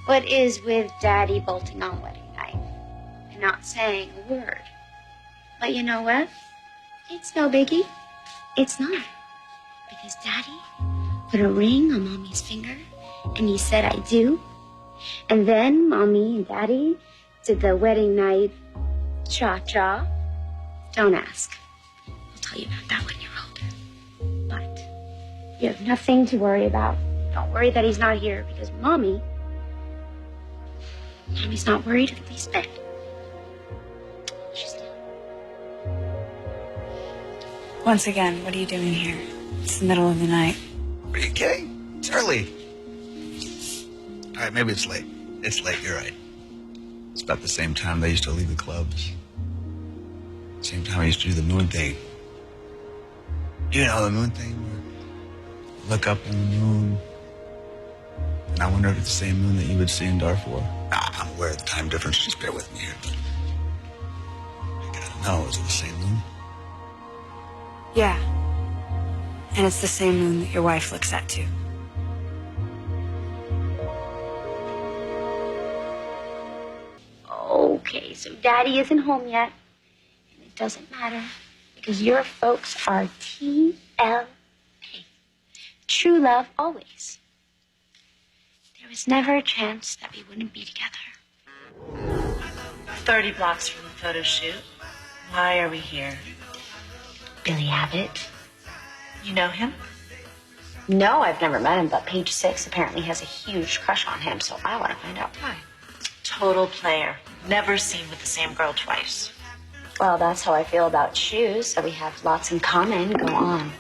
What is with Daddy bolting on wedding night and not saying a word? But you know what? It's no biggie. It's not. Because Daddy put a ring on Mommy's finger and he said, I do. And then Mommy and Daddy did the wedding night cha-cha. Don't ask. I'll tell you about that when you're older. But you have nothing to worry about. Don't worry that he's not here because Mommy's not worried in the least bit. She's not. Once again, what are you doing here? It's the middle of the night. Are you kidding? It's early. All right, maybe it's late. It's late, you're right. It's about the same time they used to leave the clubs. Same time I used to do the moon thing. You know the moon thing? Look up in the moon. And I wonder if it's the same moon that you would see in Darfur. I'm aware of the time difference. Just bear with me here. But I gotta know, is it the same moon? Yeah. And it's the same moon that your wife looks at, too. Okay, so Daddy isn't home yet. And it doesn't matter because your folks are TLA. True love always. There was never a chance that we wouldn't be together. 30 blocks from the photo shoot. Why are we here? Billy Abbott. You know him? No, I've never met him, but Page Six apparently has a huge crush on him, so I want to find out why. Total player. Never seen with the same girl twice. Well, that's how I feel about shoes, so we have lots in common. Go on.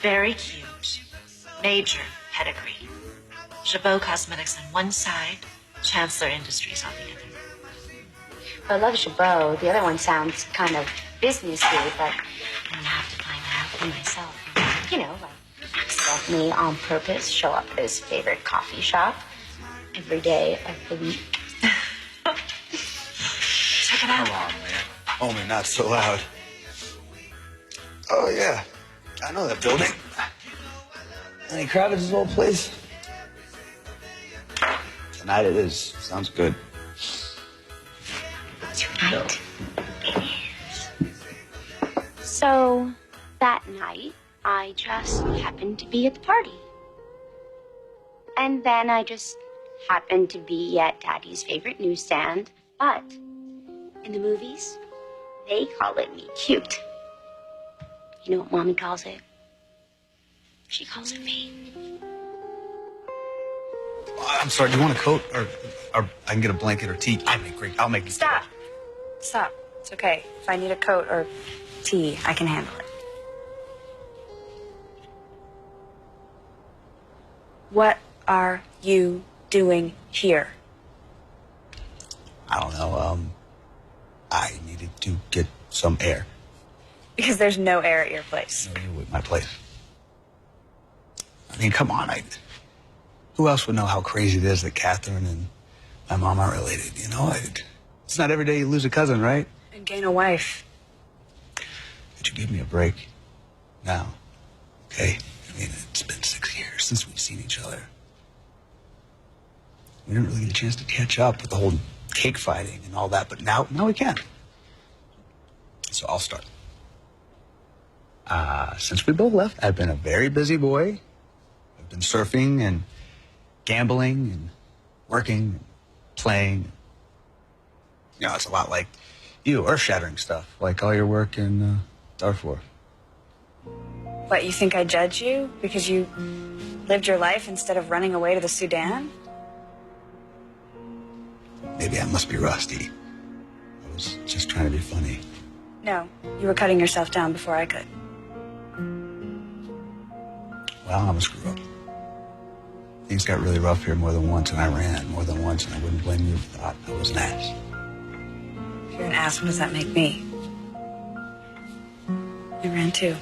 Very cute. Major pedigree. Chabot Cosmetics on one side, Chancellor Industries on the other. I love Chabot. The other one sounds kind of businessy, but I'm gonna have to find out for myself. You know, like accidentally on purpose show up at his favorite coffee shop every day of the week. Check it out. Come on, man. Homie, not so loud. Oh, yeah. I know that building. Lenny Kravitz's old place. Tonight it is. Sounds good. Tonight it is. So that night, I just happened to be at the party. And then I just happened to be at Daddy's favorite newsstand. But in the movies, they call it me cute. You know what Mommy calls it? She calls it me. I'm sorry, do you want a coat? Or I can get a blanket or tea. I'll make it. Stop. Stop. It's okay. If I need a coat or tea, I can handle it. What are you doing here? I don't know. I needed to get some air. Because there's no air at your place. No, you at my place. I mean, come on. Who else would know how crazy it is that Catherine and my mom are related? You know, it's not every day you lose a cousin, right? And gain a wife. Could you give me a break now? Okay? I mean, it's been 6 years since we've seen each other. We didn't really get a chance to catch up with the whole cake fighting and all that, but now we can. So I'll start. Since we both left, I've been a very busy boy. I've been surfing and gambling and working and playing. You know, it's a lot like you, earth-shattering stuff, like all your work in Darfur. What, you think I judge you because you lived your life instead of running away to the Sudan? Maybe I must be rusty. I was just trying to be funny. No, you were cutting yourself down before I could. Well, I'm a screw-up. Things got really rough here more than once, and I ran more than once, and I wouldn't blame you if I thought I was an ass. If you're an ass, what does that make me? I ran too.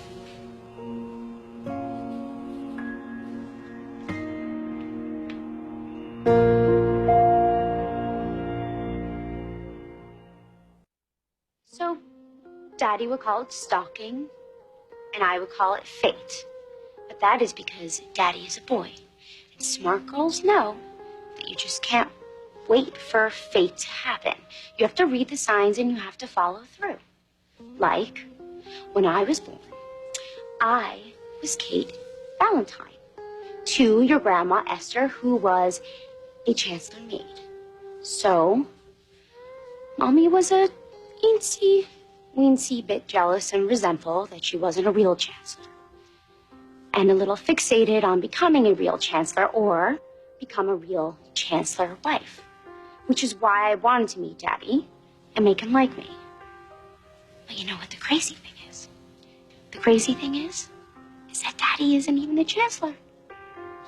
So Daddy would call it stalking, and I would call it fate. But that is because Daddy is a boy, and Smart girls know that you just can't wait for fate to happen. You have to read the signs and you have to follow through. Like, when I was born, I was Kate Valentine to your grandma Esther, who was a chancellor maid. So, Mommy was a weensy bit jealous and resentful that she wasn't a real chancellor. And a little fixated on becoming a real chancellor or become a real chancellor wife. Which is why I wanted to meet Daddy and make him like me. But you know what the crazy thing is? The crazy thing is that Daddy isn't even the chancellor.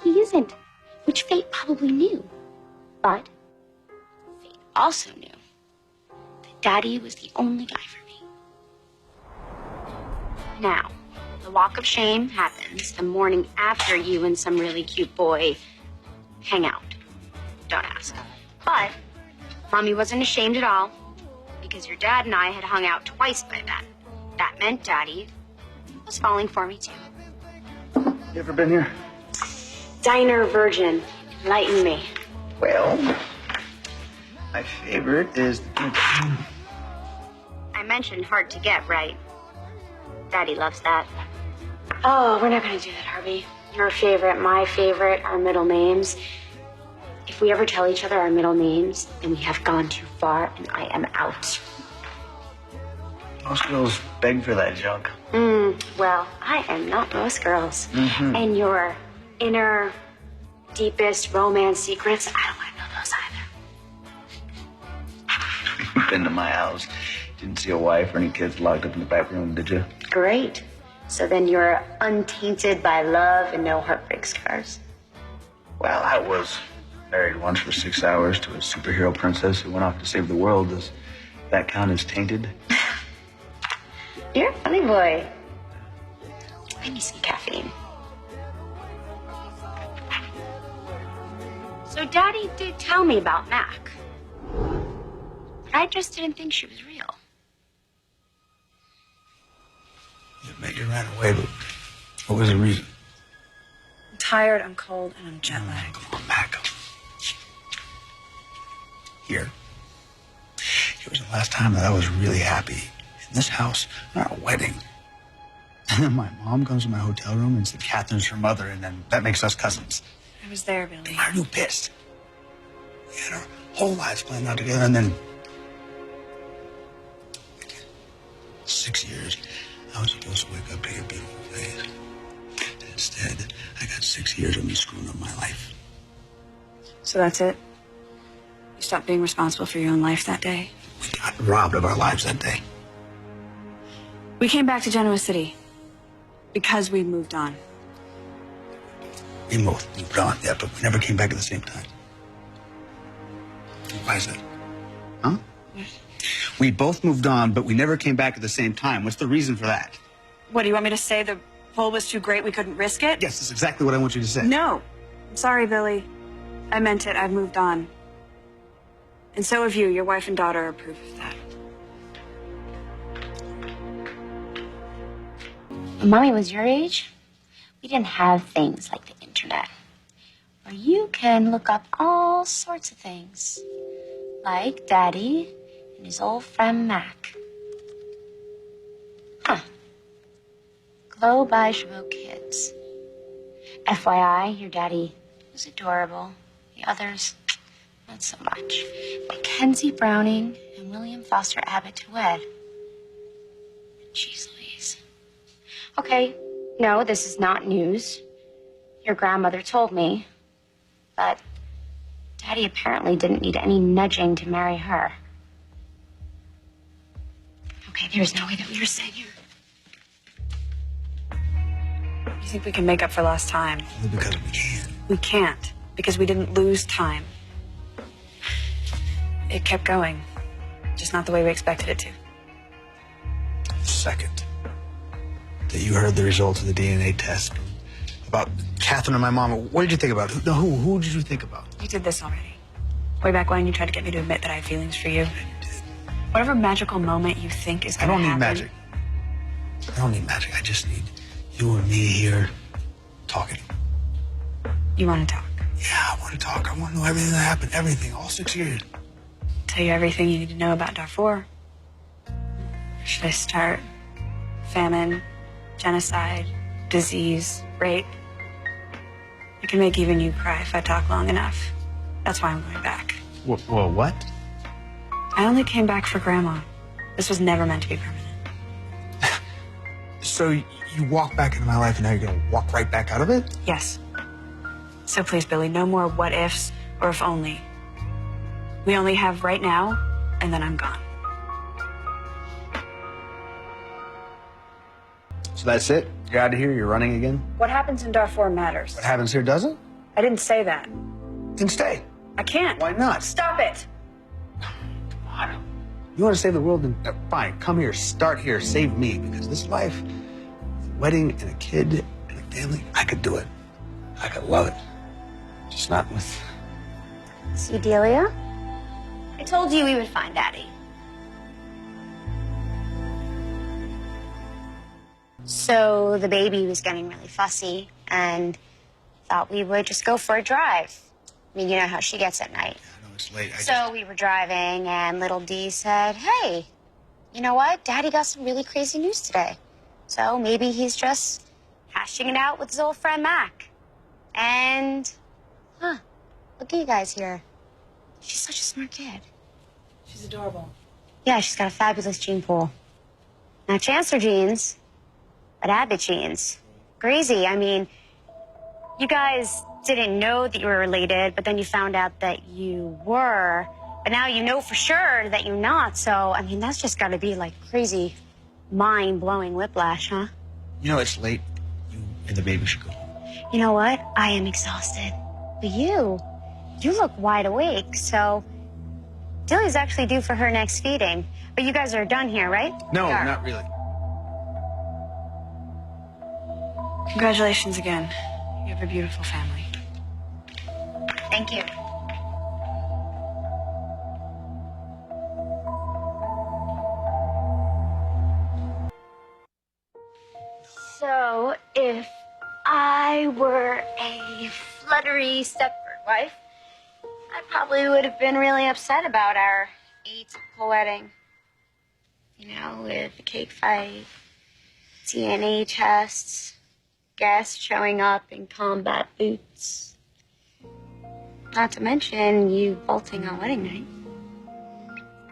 He isn't, which fate probably knew. But fate also knew that Daddy was the only guy for me. Now, the walk of shame happens the morning after you and some really cute boy hang out. Don't ask. But Mommy wasn't ashamed at all because your dad and I had hung out twice by then. That meant Daddy was falling for me too. You ever been here? Diner Virgin, enlighten me. Well, my favorite is the... I mentioned hard to get, right? Daddy loves that. Oh, we're not gonna do that, Harvey. Your favorite, my favorite, our middle names. If we ever tell each other our middle names, then we have gone too far and I am out. Most girls beg for that junk. Well, I am not most girls. And your inner, deepest romance secrets, I don't want to know those either. You've been to my house. Didn't see a wife or any kids locked up in the back room, did you? Great. So then you're untainted by love and no heartbreak scars. Well, I was married once for 6 hours to a superhero princess who went off to save the world. Does that count as tainted? You're a funny boy. I need some caffeine. So Daddy did tell me about Mac. But I just didn't think she was real. You admit you ran away, but what was the reason? I'm tired, I'm cold, and I'm jet lagged. Come on, Mac. Here. It was the last time that I was really happy. In this house, at our wedding. And then my mom comes to my hotel room and said Catherine's her mother, and then that makes us cousins. I was there, Billy. Why are you pissed? We had our whole lives planned out together, and then 6 years, I was supposed to wake up to your beautiful face. And instead, I got 6 years of me screwing up my life. So that's it? You stopped being responsible for your own life that day? We got robbed of our lives that day. We came back to Genoa City because we moved on. We both moved on, yeah, but we never came back at the same time. Why is that? Huh? We both moved on, but we never came back at the same time. What's the reason for that? What, do you want me to say the pull was too great, we couldn't risk it? Yes, that's exactly what I want you to say. No. I'm sorry, Billy. I meant it. I've moved on. And so have you. Your wife and daughter approve of that. When Mommy was your age, we didn't have things like the internet, where you can look up all sorts of things, like Daddy and his old friend Mac. Huh. Glow by Chabot Kids. FYI, your daddy was adorable. The others, not so much. Mackenzie Browning and William Foster Abbott to wed. Jeez Louise. Okay, no, this is not news. Your grandmother told me. But Daddy apparently didn't need any nudging to marry her. Okay, there's no way that we were safe. You think we can make up for lost time? Only because we can. We can't, because we didn't lose time. It kept going, just not the way we expected it to. The second that you heard the results of the DNA test about Catherine and my mom, what did you think about? Who did you think about? You did this already. Way back when you tried to get me to admit that I have feelings for you. And you did. Whatever magical moment you think is I going to don't happen. need magic. I don't need magic. I just need you and me here talking. You want to talk. Yeah, I want to talk. I want to know everything that happened. Everything. All 6 years. Tell you everything you need to know about Darfur. Should I start? Famine, genocide, disease, rape. I can make even you cry if I talk long enough. That's why I'm going back. Well, what? I only came back for Grandma. This was never meant to be permanent. So you walk back into my life, and now you're going to walk right back out of it? Yes. So please, Billy, no more what ifs or if only. We only have right now, and then I'm gone. So that's it? You're out of here? You're running again? What happens in Darfur matters. What happens here doesn't? I didn't say that. Then stay. I can't. Why not? Stop it. Come on. You want to save the world? Then fine. Come here. Start here. Save me. Because this life, a wedding and a kid and a family, I could do it. I could love it. Just not with... See, Delia? I told you we would find Daddy. So the baby was getting really fussy and thought we would just go for a drive. I mean, you know how she gets at night. I know it's late. So we were driving and little D said, hey, you know what? Daddy got some really crazy news today. So maybe he's just hashing it out with his old friend Mac. And, look at you guys here. She's such a smart kid. She's adorable. Yeah, she's got a fabulous gene pool. Not Chancellor genes, but Abbott genes. Crazy. I mean, you guys didn't know that you were related, but then you found out that you were. But now you know for sure that you're not. So, I mean, that's just got to be like crazy, mind-blowing whiplash, huh? You know it's late. You and the baby should go home. You know what? I am exhausted. But you look wide awake. So, Delia's actually due for her next feeding. But you guys are done here, right? No, We are. not really. Congratulations again. You have a beautiful family. Thank you. So, if I were a fluttery Stepford wife, I probably would have been really upset about our atypical wedding. You know, with the cake fight, DNA tests, guests showing up in combat boots. Not to mention you bolting on wedding night.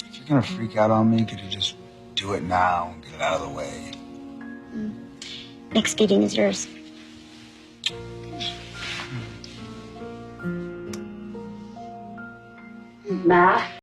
If you're going to freak out on me, could you just do it now and get it out of the way? Next feeding is yours. Matt?